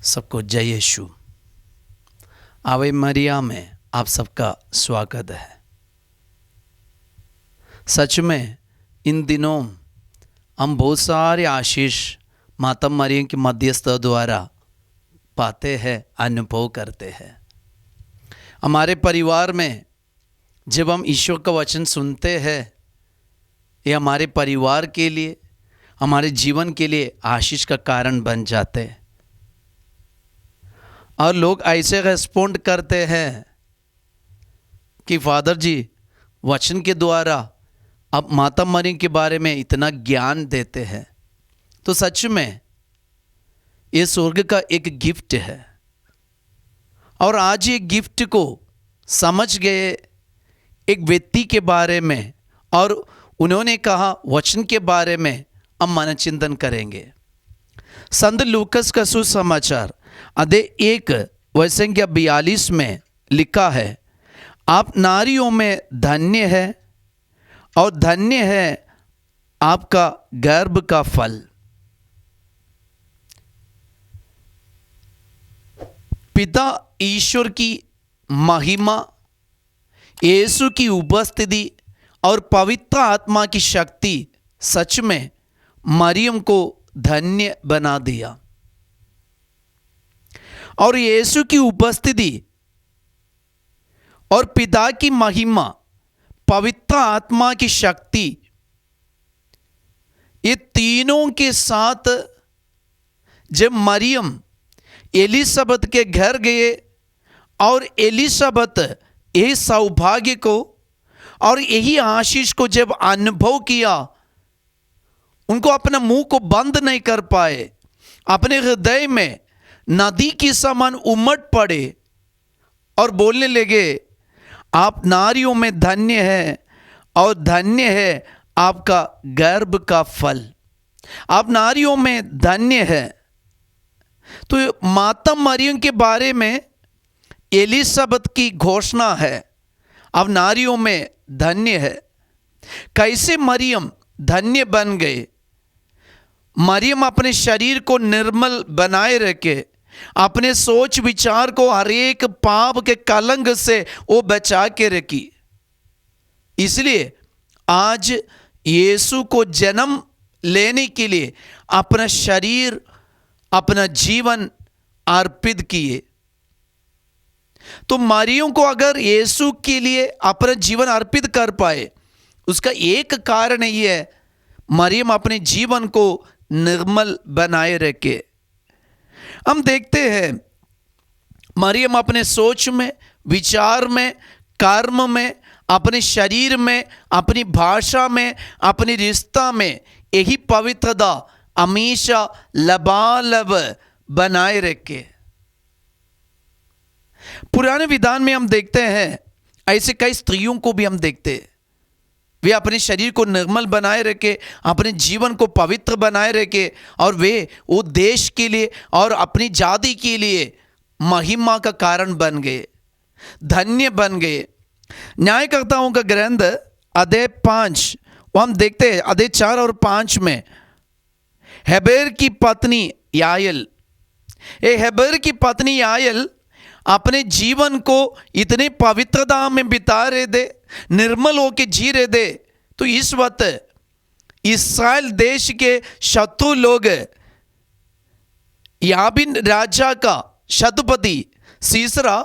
सबको जय यीशु। आवे मरिया में आप सबका स्वागत है। सच में इन दिनों हम बहुत सारे आशीष माता मरिया की मध्यस्थ द्वारा पाते हैं, अनुभव करते हैं। हमारे परिवार में जब हम ईश्वर का वचन सुनते हैं, ये हमारे परिवार के लिए, हमारे जीवन के लिए आशीष का कारण बन जाते हैं। और लोग ऐसे रेस्पॉन्ड करते हैं कि फादर जी वचन के द्वारा अब माता मरियम के बारे में इतना ज्ञान देते हैं, तो सच में ये स्वर्ग का एक गिफ्ट है। और आज ये गिफ्ट को समझ गए एक व्यक्ति के बारे में, और उन्होंने कहा वचन के बारे में हम मन चिंतन करेंगे। संत लूकस का सुसमाचार अध्याय 1 वचन 42 में लिखा है, आप नारियों में धन्य है और धन्य है आपका गर्भ का फल। पिता ईश्वर की महिमा, यीशु की उपस्थिति और पवित्र आत्मा की शक्ति सच में मरियम को धन्य बना दिया। और यीशु की उपस्थिति और पिता की महिमा, पवित्र आत्मा की शक्ति, ये तीनों के साथ जब मरियम एलिसबत के घर गए और एलिसबत यही सौभाग्य को और यही आशीष को जब अनुभव किया, उनको अपना मुंह को बंद नहीं कर पाए। अपने हृदय में नदी के समान उमड़ पड़े और बोलने लगे, आप नारियों में धन्य है और धन्य है आपका गर्भ का फल। आप नारियों में धन्य है। तो माता मरियम के बारे में एलिसबत की घोषणा है, अब नारियों में धन्य है। कैसे मरियम धन्य बन गए? मरियम अपने शरीर को निर्मल बनाए रखे, अपने सोच विचार को हर एक पाप के कलंक से वो बचा के रखी। इसलिए आज यीशु को जन्म लेने के लिए अपना शरीर, अपना जीवन अर्पित किए। तो मरियम को अगर यीशु के लिए अपना जीवन अर्पित कर पाए, उसका एक कारण ये है, मरियम अपने जीवन को निर्मल बनाए रखे। हम देखते हैं मरियम अपने सोच में, विचार में, कर्म में, अपने शरीर में, अपनी भाषा में, अपनी रिश्ता में यही पवित्रता हमेशा लबालब बनाए रखे। पुराने विधान में हम देखते हैं ऐसे कई स्त्रियों को भी हम देखते हैं, वे अपने शरीर को निर्मल बनाए रखे, अपने जीवन को पवित्र बनाए रखे, और वे वो देश के लिए और अपनी जाति के लिए महिमा का कारण बन गए, धन्य बन गए। न्यायकर्ताओं का ग्रंथ अध्याय 5 हम देखते हैं, अध्याय 4 और 5 में हेबेर की पत्नी याएल, ये हेबेर की पत्नी याएल अपने जीवन को इतने पवित्रता में बिता रहे थे, निर्मल होके जी रहे थे। तो इस वक्त इस्राएल देश के शत्रु लोग याबीन राजा का शतपति सीसरा,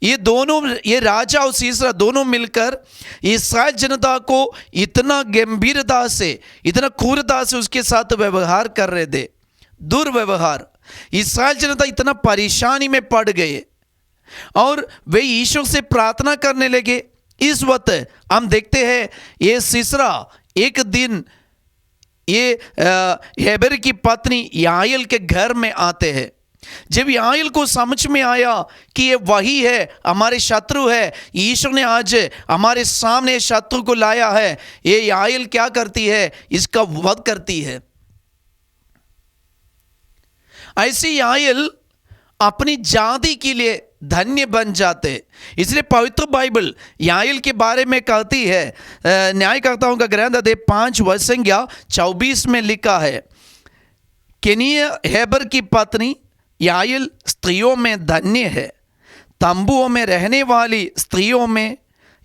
ये राजा और सीसरा दोनों मिलकर इस्राएल जनता को इतना गंभीरता से, इतना क्रूरता से उसके साथ व्यवहार कर रहे थे, दुर्व्यवहार। इस्राएल जनता इतना परेशानी में पड़ गए और वे ईश्वर से प्रार्थना करने लगे। इस वक्त हम देखते हैं ये सीसरा एक दिन ये हेबेर की पत्नी याएल के घर में आते हैं जब याएल को समझ में आया कि ये वही है, हमारे शत्रु है, ईश्वर ने आज हमारे सामने शत्रु को लाया है, ये याएल क्या करती है, इसका वध करती है। ऐसे याएल अपनी जाति के लिए धन्य बन जाते। इसलिए पवित्र बाइबल याएल के बारे में कहती है, न्यायकर्ताओं का ग्रंथ अध्याय 5 वचन संख्या 24 में लिखा है, केनिया हेबर की पत्नी याएल स्त्रियों में धन्य है, तंबुओं में रहने वाली स्त्रियों में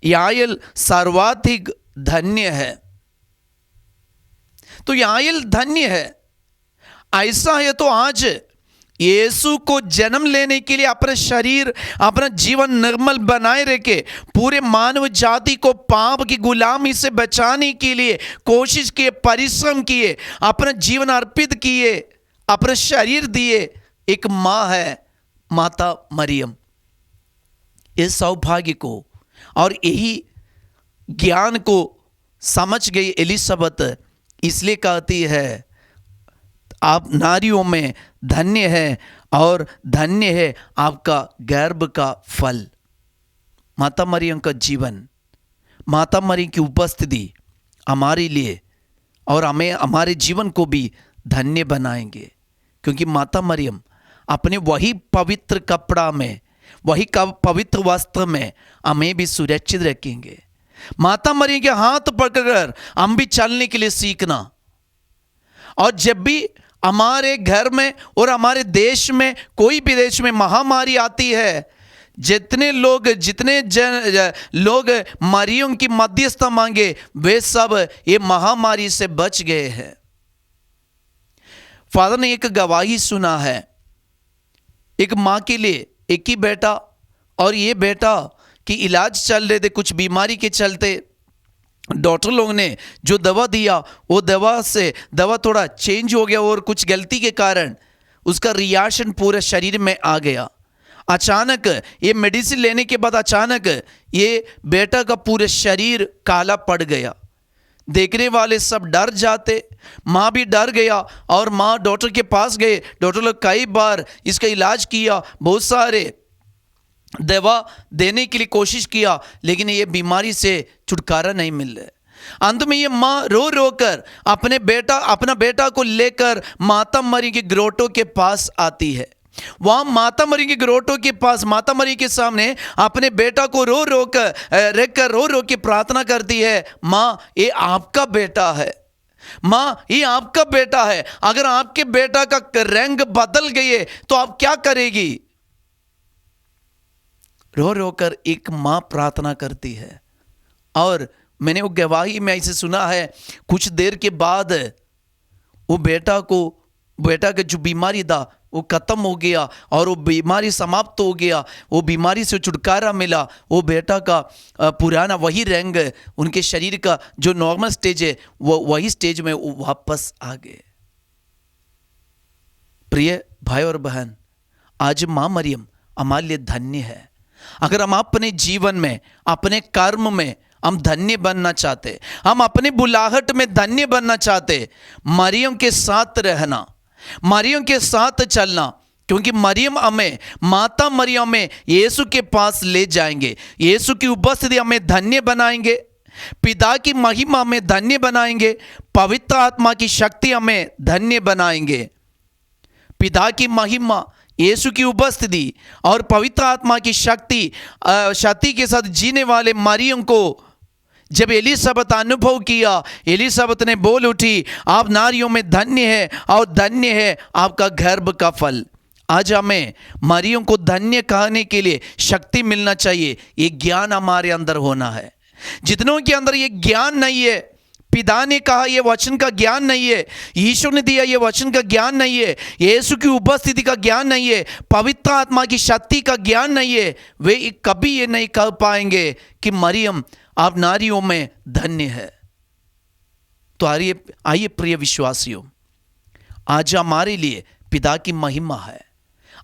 याएल सर्वाधिक धन्य है। तो याएल धन्य है। ऐसा है तो आज यीशु को जन्म लेने के लिए अपना शरीर, अपना जीवन निर्मल बनाए रखे, पूरे मानव जाति को पाप की गुलामी से बचाने के लिए कोशिश किए, परिश्रम किए, अपना जीवन अर्पित किए, अपना शरीर दिए एक माँ है, माता मरियम। इस सौभाग्य को और यही ज्ञान को समझ गई एलिसबेत, इसलिए कहती है आप नारियों में धन्य है और धन्य है आपका गर्भ का फल। माता मरियम का जीवन, माता मरियम की उपस्थिति हमारे लिए और हमें हमारे जीवन को भी धन्य बनाएंगे, क्योंकि माता मरियम अपने वही पवित्र कपड़ा में, वही पवित्र वस्त्र में हमें भी सुरक्षित रखेंगे। माता मरियम के हाथ पकड़कर हम भी चलने के लिए सीखना। और जब भी हमारे घर में और हमारे देश में, कोई भी देश में महामारी आती है, जितने लोग मरियम की मध्यस्थता मांगे, वे सब ये महामारी से बच गए हैं। फादर ने एक गवाही सुना है, एक माँ के लिए एक ही बेटा, और ये बेटा की इलाज चल रहे थे, कुछ बीमारी के चलते डॉक्टर लोग ने जो दवा दिया, वो दवा थोड़ा चेंज हो गया और कुछ गलती के कारण उसका रिएक्शन पूरे शरीर में आ गया। अचानक ये मेडिसिन लेने के बाद अचानक ये बेटा का पूरे शरीर काला पड़ गया। देखने वाले सब डर जाते, माँ भी डर गया और माँ डॉक्टर के पास गए। डॉक्टर लोग कई बार इसका इलाज किया, बहुत सारे दवा देने के लिए कोशिश किया, लेकिन ये बीमारी से छुटकारा नहीं मिल रहा। अंत में ये माँ रो रो कर अपना बेटा को लेकर माता मरियम के ग्रोटो के पास आती है। वहाँ माता मरियम के ग्रोटो के पास माता मरियम के सामने अपने बेटा को रो रो के प्रार्थना करती है, माँ ये आपका बेटा है, माँ ये आपका बेटा है, अगर आपके बेटा का रंग बदल गए तो आप क्या करेगी? रो रो कर एक माँ प्रार्थना करती है। और मैंने वो गवाही में ऐसे सुना है, कुछ देर के बाद वो बेटा का जो बीमारी था वो खत्म हो गया और वो बीमारी समाप्त हो गया, वो बीमारी से छुटकारा मिला। वो बेटा का पुराना वही रंग, उनके शरीर का जो नॉर्मल स्टेज है वो वही स्टेज में वो वापस आ गए। प्रिय भाई और बहन, आज माँ मरियम हमारे लिए धन्य है। अगर हम अपने जीवन में, अपने कर्म में हम धन्य बनना चाहते, हम अपने बुलाहट में धन्य बनना चाहते, मरियम के साथ रहना, मरियम के साथ चलना, क्योंकि मरियम हमें, माता मरियम हमें यीशु के पास ले जाएंगे। यीशु की उपस्थिति हमें धन्य बनाएंगे, पिता की महिमा हमें धन्य बनाएंगे, पवित्र आत्मा की शक्ति हमें धन्य बनाएंगे। पिता की महिमा, यीशु की उपस्थिति और पवित्र आत्मा की शक्ति के साथ जीने वाले मरियम को जब एलिसबेत अनुभव किया, एलिसबेत ने बोल उठी, आप नारियों में धन्य है और धन्य है आपका गर्भ का फल। आज हमें मरियम को धन्य कहने के लिए शक्ति मिलना चाहिए। ये ज्ञान हमारे अंदर होना है। जितनों के अंदर ये ज्ञान नहीं है, पिता ने कहा ये वचन का ज्ञान नहीं है, ईश्वर ने दिया ये वचन का ज्ञान नहीं है, यीशु की उपस्थिति का ज्ञान नहीं है, पवित्र आत्मा की शक्ति का ज्ञान नहीं है, वे कभी ये नहीं कह पाएंगे कि मरियम आप नारियों में धन्य है। तो आइए प्रिय विश्वासियों, आज हमारे लिए पिता की महिमा है,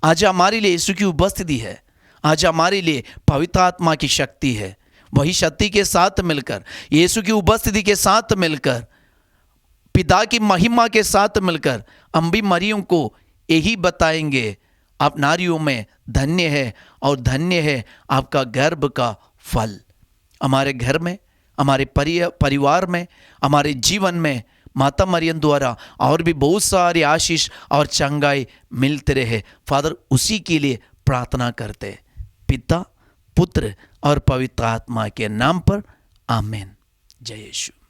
आज हमारे लिए यीशु की उपस्थिति है, आज हमारे लिए पवित्र आत्मा की शक्ति है। वही शक्ति के साथ मिलकर, यीशु की उपस्थिति के साथ मिलकर, पिता की महिमा के साथ मिलकर हम भी मरियम को यही बताएंगे, आप नारियों में धन्य है और धन्य है आपका गर्भ का फल। हमारे घर में, हमारे परिवार में, हमारे जीवन में माता मरियम द्वारा और भी बहुत सारी आशीष और चंगाई मिलते रहे। फादर, उसी के लिए प्रार्थना करते, पिता, पुत्र और पवित्र आत्मा के नाम पर, आमीन। जय यीशु।